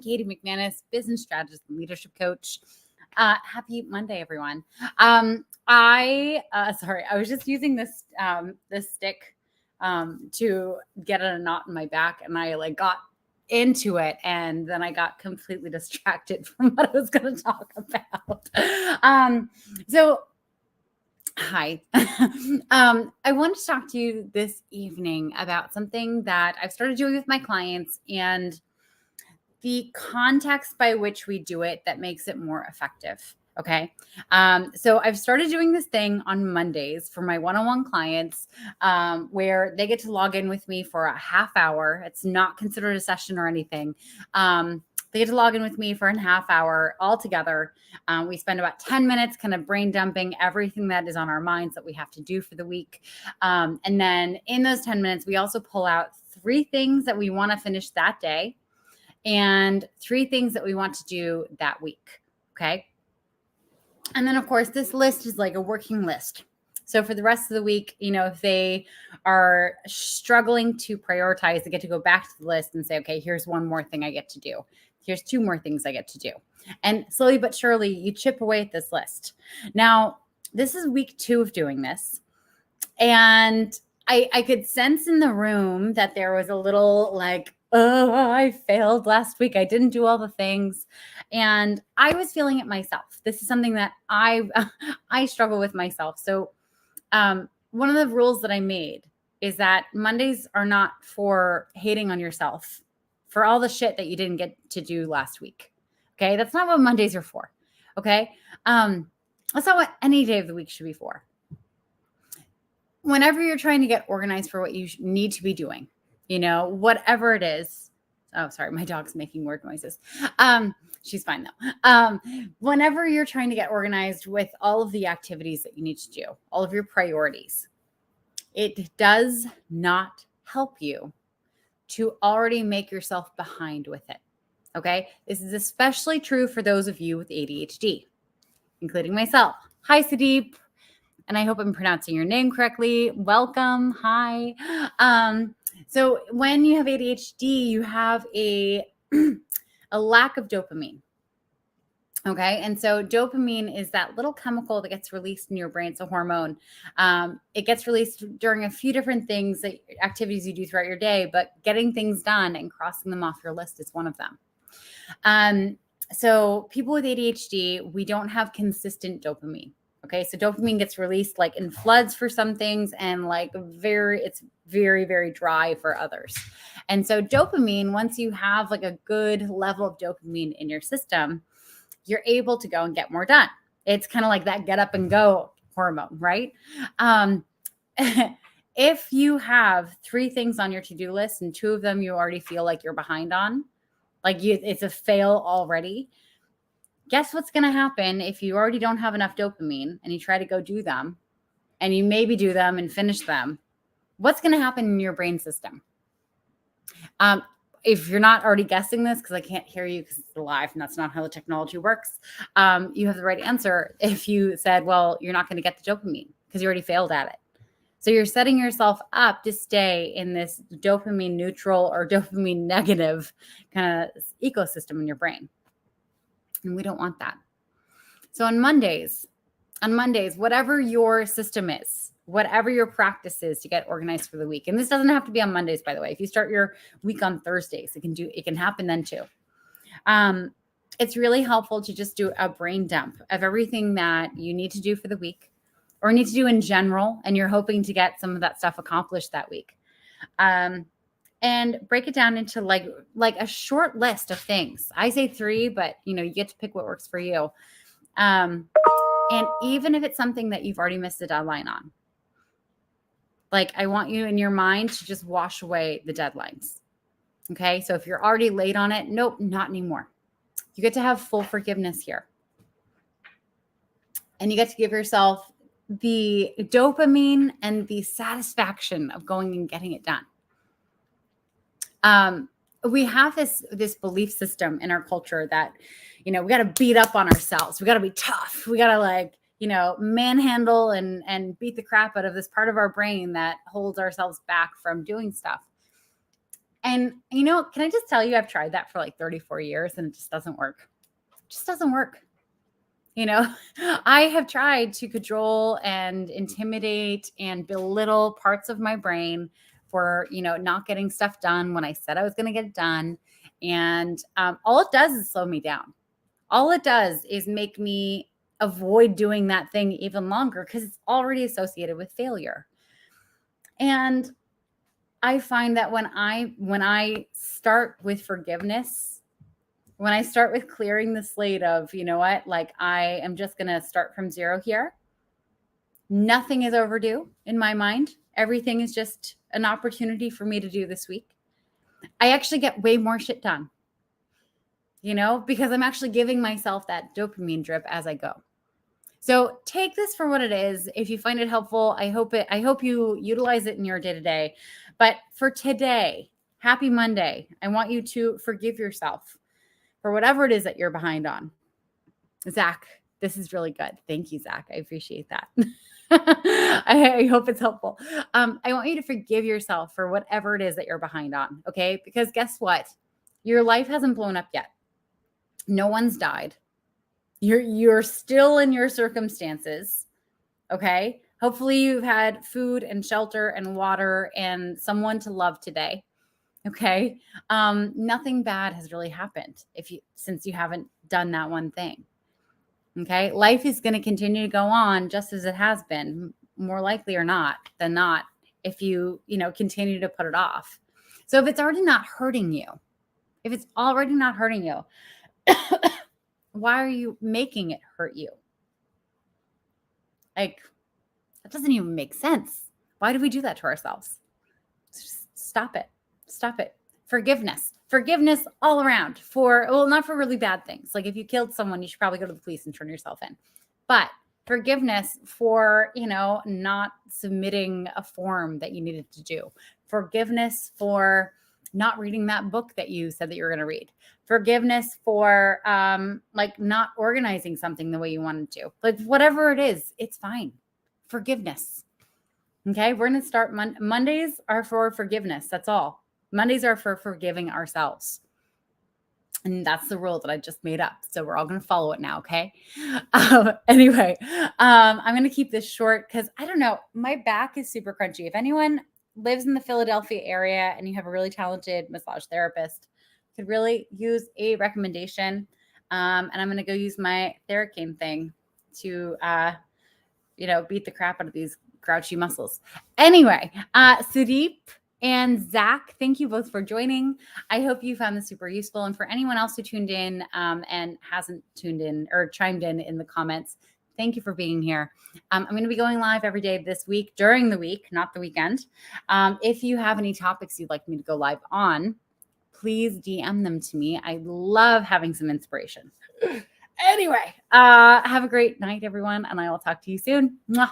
Katie McManus, business strategist and leadership coach. Happy Monday, everyone. I was just using this stick to get a knot in my back, and I got into it, and then I got completely distracted from what I was going to talk about. So hi. I wanted to talk to you this evening about something that I've started doing with my clients and the context by which we do it that makes it more effective. Okay. So I've started doing this thing on Mondays for my one-on-one clients where they get to log in with me for a half hour. It's not considered a session or anything. They get to log in with me for a half hour all together. We spend about 10 minutes kind of brain dumping everything that is on our minds that we have to do for the week. And then in those 10 minutes, we also pull out 3 things that we want to finish that day and 3 things that we want to do that week. Okay. And then, of course, this list is like a working list. So for the rest of the week, if they are struggling to prioritize, they get to go back to the list and say, okay, here's one more thing I get to do. Here's 2 more things I get to do. And slowly but surely, you chip away at this list. Now, this is week 2 of doing this. And I could sense in the room that there was a little oh, I failed last week. I didn't do all the things. And I was feeling it myself. This is something that I struggle with myself. So one of the rules that I made is that Mondays are not for hating on yourself for all the shit that you didn't get to do last week. Okay. That's not what Mondays are for. Okay. That's not what any day of the week should be for. Whenever you're trying to get organized for what you need to be doing, whatever it is. Oh, sorry. My dog's making weird noises. She's fine though. Whenever you're trying to get organized with all of the activities that you need to do, all of your priorities, it does not help you to already make yourself behind with it. Okay. This is especially true for those of you with ADHD, including myself. Hi, Sadeep. And I hope I'm pronouncing your name correctly. Welcome. Hi. So when you have ADHD, you have a lack of dopamine. Okay. And so dopamine is that little chemical that gets released in your brain. It's a hormone. It gets released during a few different things, activities you do throughout your day, but getting things done and crossing them off your list is one of them. So people with ADHD, we don't have consistent dopamine. Okay. So dopamine gets released in floods for some things and it's very, very dry for others. And so dopamine, once you have a good level of dopamine in your system, you're able to go and get more done. It's kind of like that get up and go hormone, right? If you have 3 things on your to-do list and 2 of them you already feel like you're behind on, it's a fail already, guess what's going to happen if you already don't have enough dopamine and you try to go do them and you maybe do them and finish them? What's going to happen in your brain system? If you're not already guessing this, because I can't hear you because it's live and that's not how the technology works, you have the right answer if you said, well, you're not going to get the dopamine because you already failed at it. So you're setting yourself up to stay in this dopamine neutral or dopamine negative kind of ecosystem in your brain. And we don't want that. So on Mondays, whatever your system is, whatever your practice is to get organized for the week. And this doesn't have to be on Mondays, by the way. If you start your week on Thursdays, it can happen then too. It's really helpful to just do a brain dump of everything that you need to do for the week or need to do in general. And you're hoping to get some of that stuff accomplished that week. And break it down into like a short list of things. I say 3, but you get to pick what works for you. And even if it's something that you've already missed the deadline on, I want you in your mind to just wash away the deadlines. Okay. So if you're already late on it, nope, not anymore. You get to have full forgiveness here. And you get to give yourself the dopamine and the satisfaction of going and getting it done. We have this belief system in our culture that, we got to beat up on ourselves. We got to be tough. We got to manhandle and beat the crap out of this part of our brain that holds ourselves back from doing stuff. And, can I just tell you, I've tried that for like 34 years and it just doesn't work. It just doesn't work. I have tried to control and intimidate and belittle parts of my brain for, not getting stuff done when I said I was going to get it done. And all it does is slow me down. All it does is make me avoid doing that thing even longer because it's already associated with failure. And I find that when I start with forgiveness, when I start with clearing the slate of, like I am just going to start from zero here. Nothing is overdue in my mind. Everything is just an opportunity for me to do this week. I actually get way more shit done, because I'm actually giving myself that dopamine drip as I go. So take this for what it is. If you find it helpful, I hope you utilize it in your day-to-day. But for today, happy Monday. I want you to forgive yourself for whatever it is that you're behind on. Zach, this is really good. Thank you, Zach. I appreciate that. I hope it's helpful. I want you to forgive yourself for whatever it is that you're behind on, okay? Because guess what? Your life hasn't blown up yet. No one's died. You're still in your circumstances, okay? Hopefully you've had food and shelter and water and someone to love today, okay? Nothing bad has really happened since you haven't done that one thing, okay? Life is going to continue to go on just as it has been, more likely or not than not, if you continue to put it off. So if it's already not hurting you, why are you making it hurt you? Like, that doesn't even make sense. Why do we do that to ourselves? Just stop it. Stop it. Forgiveness all around not for really bad things. Like if you killed someone, you should probably go to the police and turn yourself in. But forgiveness for, not submitting a form that you needed to do. Forgiveness for not reading that book that you said that you were going to read. Forgiveness for not organizing something the way you wanted to. Like whatever it is, it's fine. Forgiveness. Okay, we're going to start Mondays are for forgiveness. That's all. Mondays are for forgiving ourselves. And that's the rule that I just made up. So we're all going to follow it now. Okay. Anyway, I'm going to keep this short because I don't know. My back is super crunchy. If anyone lives in the Philadelphia area and you have a really talented massage therapist, could really use a recommendation. And I'm going to go use my Theracane thing to, beat the crap out of these grouchy muscles. Anyway, Sudeep and Zach, thank you both for joining. I hope you found this super useful. And for anyone else who tuned in and hasn't tuned in or chimed in the comments, thank you for being here. I'm going to be going live every day this week during the week, not the weekend. If you have any topics you'd like me to go live on, please DM them to me. I love having some inspiration. Anyway, have a great night, everyone, and I will talk to you soon. Mwah.